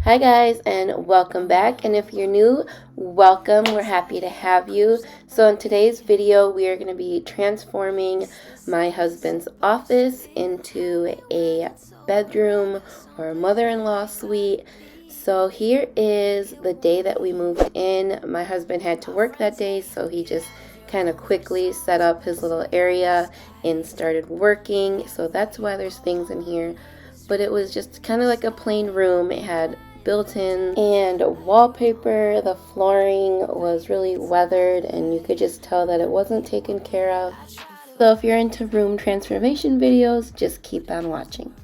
Hi guys, and welcome back. And if you're new, welcome. We're happy to have you. So in today's video, we are going to be transforming my husband's office into a bedroom or a mother-in-law suite. So here is the day that we moved in. My husband had to work that day, so he just kind of quickly set up his little area and started working. So that's why there's things in here. But it was just kind of like a plain room. It had built-in and wallpaper. The flooring was really weathered and you could just tell that it wasn't taken care of. So if you're into room transformation videos, just keep on watching.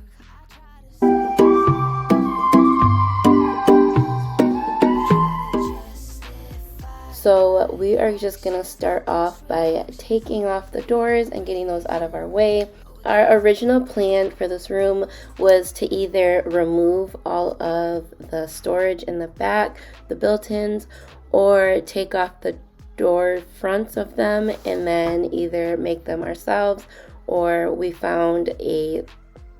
So we are just gonna start off by taking off the doors and getting those out of our way. Our original plan for this room was to either remove all of the storage in the back, the built-ins, or take off the door fronts of them and then either make them ourselves, or we found a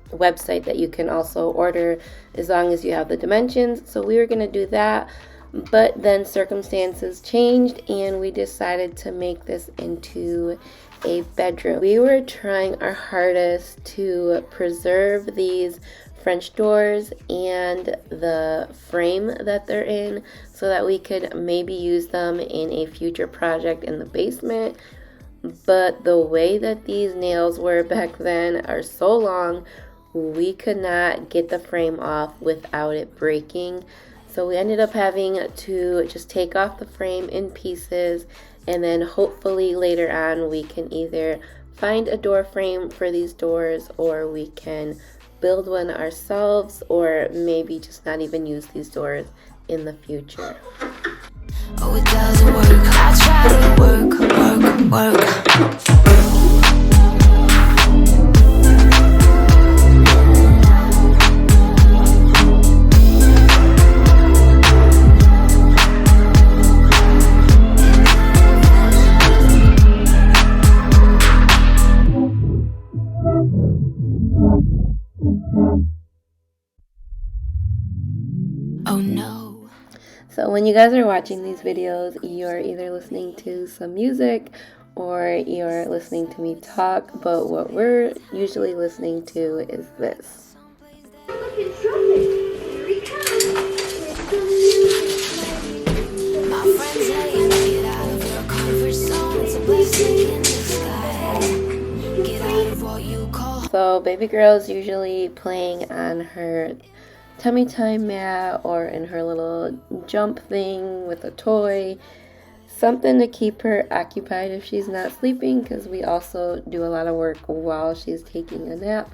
website that you can also order as long as you have the dimensions. So we were going to do that, but then circumstances changed and we decided to make this into a bedroom. We were trying our hardest to preserve these French doors and the frame that they're in so that we could maybe use them in a future project in the basement. But the way that these nails were back then are so long, we could not get the frame off without it breaking. So we ended up having to just take off the frame in pieces, and then hopefully later on we can either find a door frame for these doors, or we can build one ourselves, or maybe just not even use these doors in the future. Oh, it doesn't work. I try to work. Oh no. So when you guys are watching these videos, you're either listening to some music or you're listening to me talk, but what we're usually listening to is this. My friends say get out of your comfort zone. It's a blessing in disguise. Get out of what you call. So baby girl's usually playing on her tummy time mat or in her little jump thing with a toy, something to keep her occupied if she's not sleeping, because we also do a lot of work while she's taking a nap.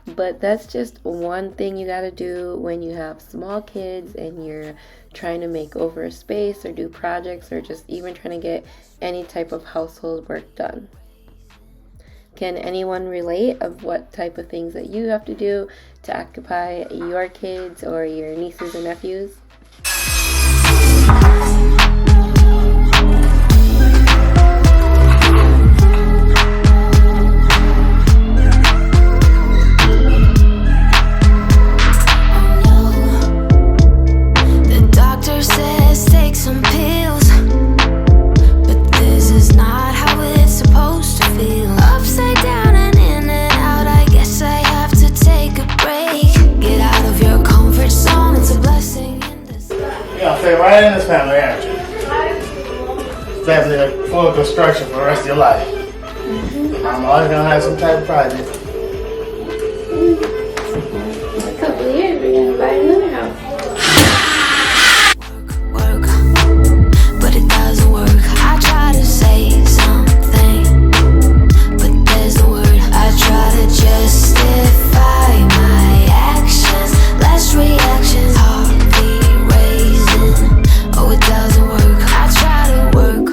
But that's just one thing you got to do when you have small kids and you're trying to make over a space or do projects or just even trying to get any type of household work done. Can anyone relate of what type of things that you have to do to occupy your kids or your nieces and nephews? The doctor says take some pills, but this is not how it's supposed to feel. Upside down and in and out, I guess I have to take a break. Get out of your comfort zone, it's a blessing in disguise. You're gonna fit right in this family, aren't you? Family full of construction for the rest of your life. I'm always gonna have some type of project. In a couple of years, we're going to buy another house. Work, but it doesn't work. I try to say something, but there's no word. I try to justify my actions, less reactions, heart beat raising. Oh, it doesn't work. I try to work.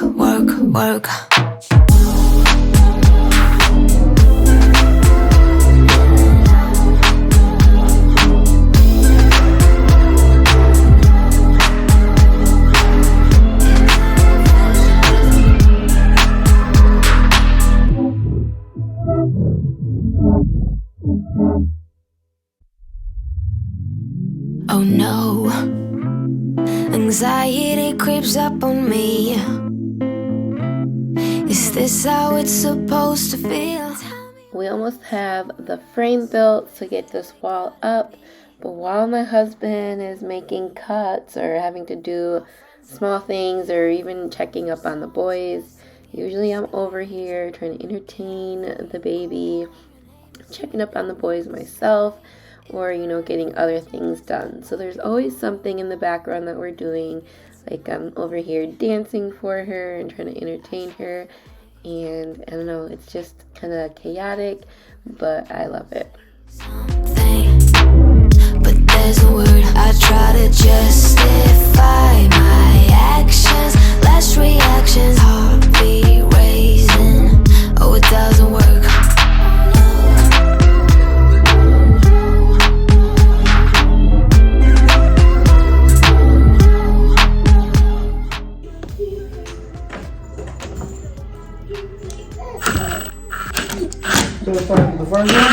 Oh no. no, anxiety creeps up on me. Is this how it's supposed to feel? We almost have the frame built to get this wall up, but while my husband is making cuts or having to do small things or even checking up on the boys, usually I'm over here trying to entertain the baby, checking up on the boys myself, or getting other things done. So there's always something in the background that we're doing, like I'm over here dancing for her and trying to entertain her. And I don't know, it's just kind of chaotic, but I love it. But there's a word I try to justify my actions, less reactions, heartbeat raising. Oh, it doesn't work. The first one?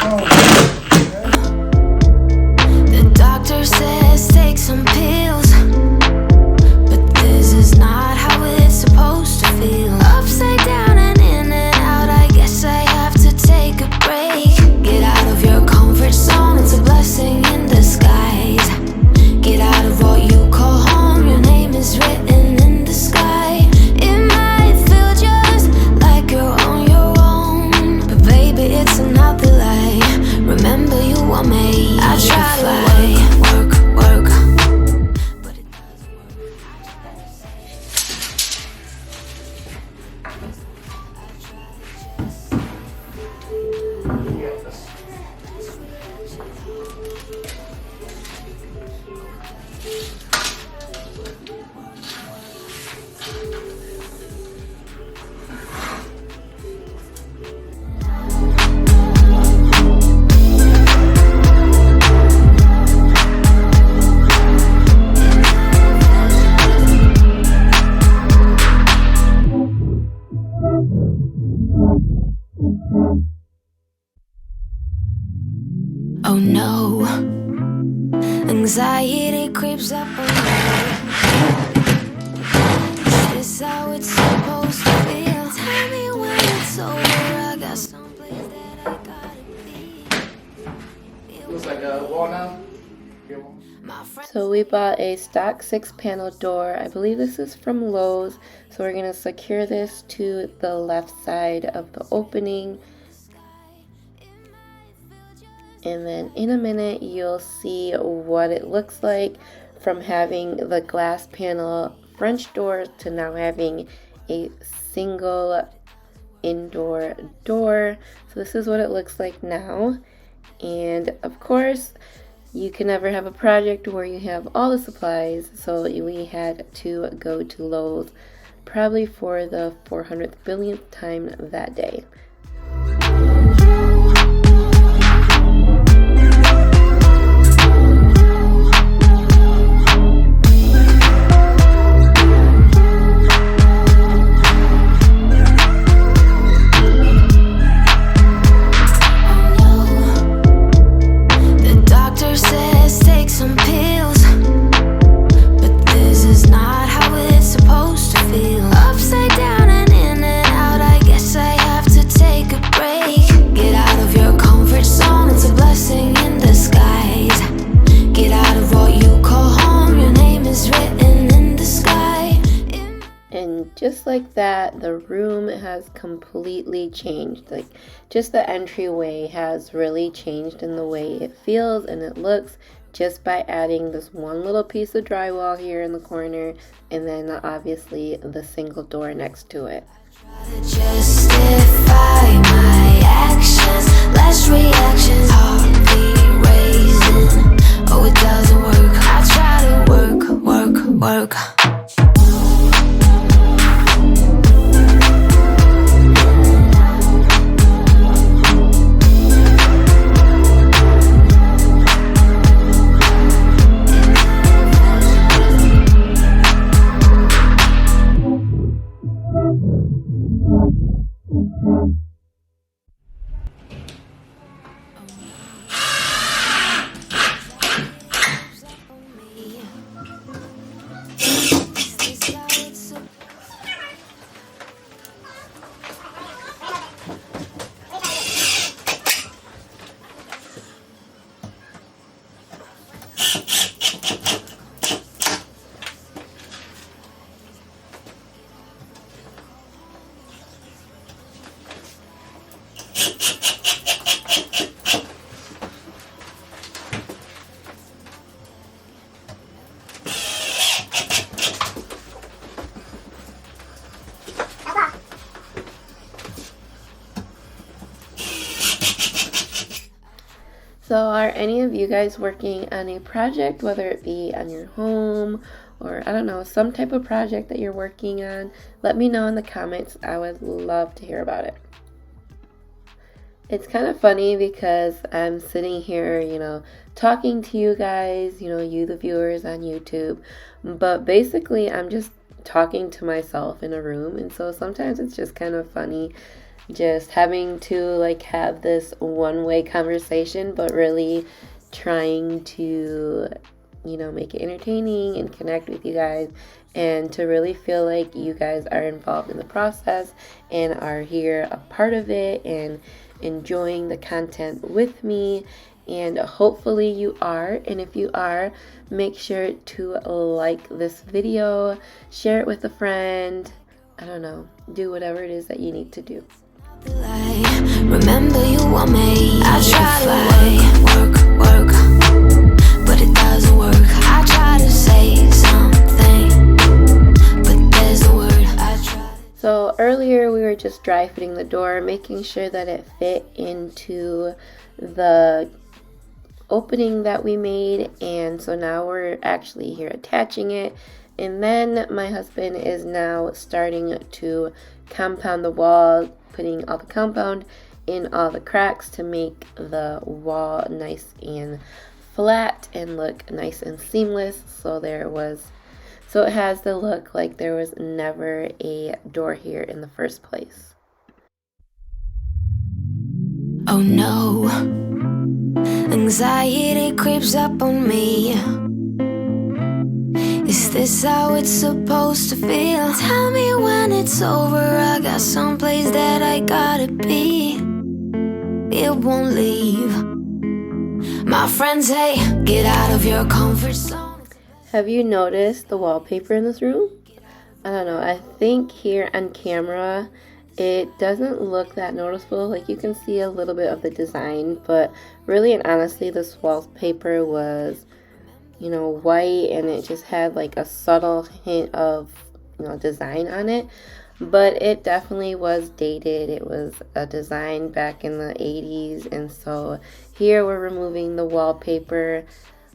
Oh. The doctor says take some pills, but this is not how it's supposed to feel. Upside down and in and out, I guess I have to take a break. Get out of your comfort zone, it's a blessing in disguise. Get out of what you call home, your name is written in the sky. It might feel just like you're on your own, but baby, it's another lie. Remember, you were made. I try to work, but it doesn't Oh no, anxiety creeps up on me. Is this how it's supposed to feel? Tell me when it's over, I got someplace that I gotta be. Looks like a wall now. So we bought a stock 6-panel door. I believe this is from Lowe's. So we're going to secure this to the left side of the opening. And then in a minute, you'll see what it looks like from having the glass panel French door to now having a single indoor door. So this is what it looks like now. And of course, you can never have a project where you have all the supplies. So we had to go to Lowe's probably for the 400th billionth time that day. Just like that, the room has completely changed. Like, just the entryway has really changed in the way it feels and it looks just by adding this one little piece of drywall here in the corner and then obviously the single door next to it. Justify my actions, less reactions, heartbeat raising. Oh, it doesn't work. I try to work. So are any of you guys working on a project, whether it be on your home or, I don't know, some type of project that you're working on? Let me know in the comments. I would love to hear about it. It's kind of funny because I'm sitting here, talking to you guys, you the viewers on YouTube, but basically I'm just talking to myself in a room, and so sometimes it's just kind of funny just having to have this one-way conversation, but really trying to make it entertaining and connect with you guys, and to really feel like you guys are involved in the process and are here a part of it and enjoying the content with me. And hopefully you are, and if you are, make sure to like this video, share it with a friend, I don't know, do whatever it is that you need to do. Remember you want me. I try to work, but it doesn't work. I try to say something, but there's the word. I try. So earlier we were just dry fitting the door, making sure that it fit into the opening that we made, and so now we're actually here attaching it. And then my husband is now starting to compound the wall, putting all the compound in all the cracks to make the wall nice and flat and look nice and seamless. So it has the look like there was never a door here in the first place. Oh no, anxiety creeps up on me. Is this how it's supposed to feel? Tell me when it's over. I got someplace that I gotta be. It won't leave. My friends say, get out of your comfort zone. Have you noticed the wallpaper in this room? I don't know, I think here on camera it doesn't look that noticeable. Like, you can see a little bit of the design, but really and honestly this wallpaper was white, and it just had a subtle hint of design on it, but it definitely was dated. It was a design back in the 80s, and so here we're removing the wallpaper.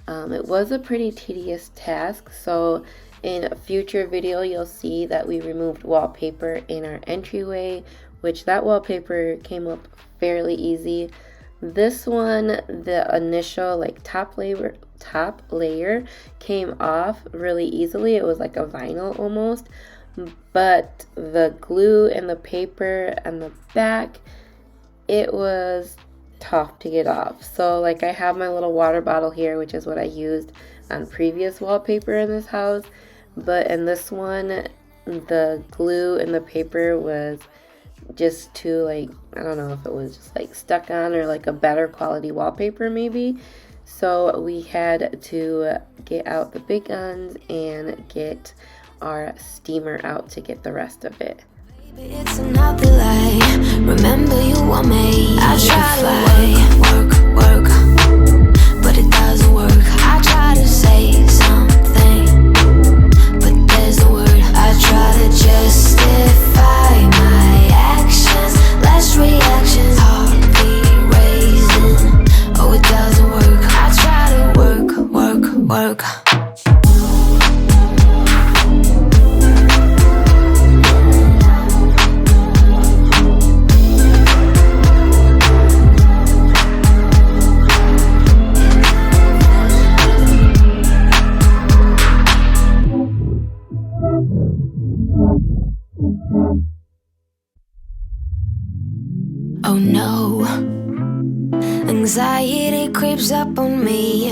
It was a pretty tedious task, so in a future video you'll see that we removed wallpaper in our entryway, which that wallpaper came up fairly easy. This one, the initial top layer came off really easily. It was like a vinyl almost, but the glue and the paper and the back, it was tough to get off. So I have my little water bottle here, which is what I used on previous wallpaper in this house, but in this one the glue and the paper was just too I don't know if it was just stuck on, or a better quality wallpaper maybe. So we had to get out the big guns and get our steamer out to get the rest of it. It's not the lie. Remember you want me. I try to work, but it doesn't work. I try to say something, but there's the word. I try to justify my actions, less reactions, heart beat raising. Oh, it doesn't work. I try to work. Oh no, anxiety creeps up on me.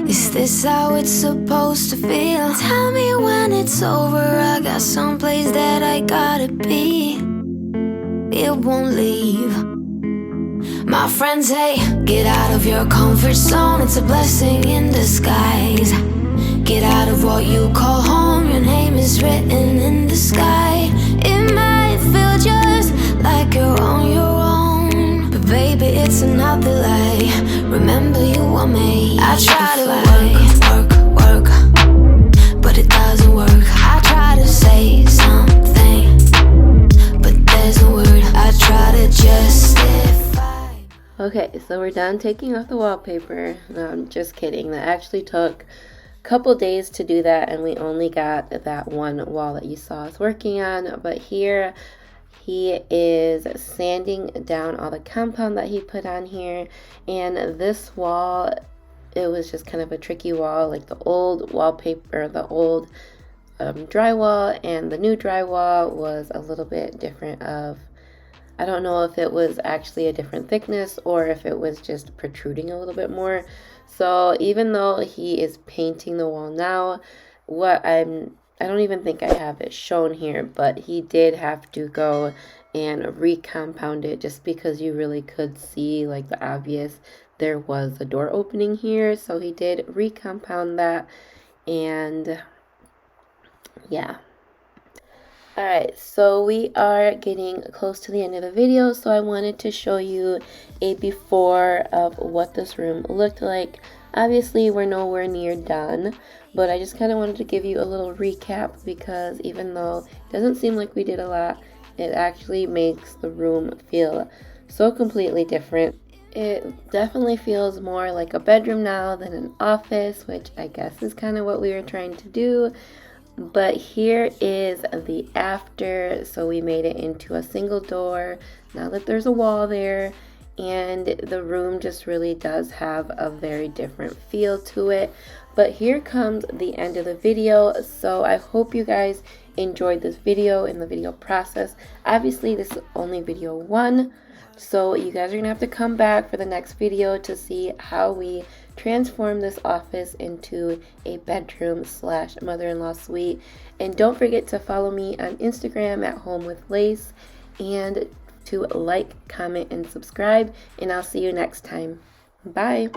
Is this how it's supposed to feel? Tell me when it's over. I got someplace that I gotta be. It won't leave. My friends say, get out of your comfort zone. It's a blessing in disguise. Get out of what you call home. Your name is written in the sky. It might feel just like you're on your own, but baby, it's another lie. Remember you want me. I try to work, but it doesn't work. I try to say something, but there's no word. I try to justify. Okay, so we're done taking off the wallpaper. No, I'm just kidding. That actually took a couple days to do that, and we only got that one wall that you saw us working on. But here he is sanding down all the compound that he put on here, and this wall, it was just kind of a tricky wall. Like the old wallpaper, the old drywall and the new drywall was a little bit different of, I don't know if it was actually a different thickness or if it was just protruding a little bit more. So even though he is painting the wall now, I don't even think I have it shown here, but he did have to go and recompound it just because you really could see like the obvious, there was a door opening here. So he did recompound that, and yeah. Alright, so we are getting close to the end of the video, so I wanted to show you a before of what this room looked like. Obviously, we're nowhere near done, but I just kind of wanted to give you a little recap because even though it doesn't seem like we did a lot, it actually makes the room feel so completely different. It definitely feels more like a bedroom now than an office, which I guess is kind of what we were trying to do. But here is the after. So we made it into a single door now that there's a wall there, and the room just really does have a very different feel to it. But here comes the end of the video, so I hope you guys enjoyed this video and the video process. Obviously this is only video 1, so you guys are gonna have to come back for the next video to see how we transform this office into a bedroom / mother-in-law suite. And don't forget to follow me on Instagram at Home with Lace, and to like, comment, and subscribe, and I'll see you next time. Bye.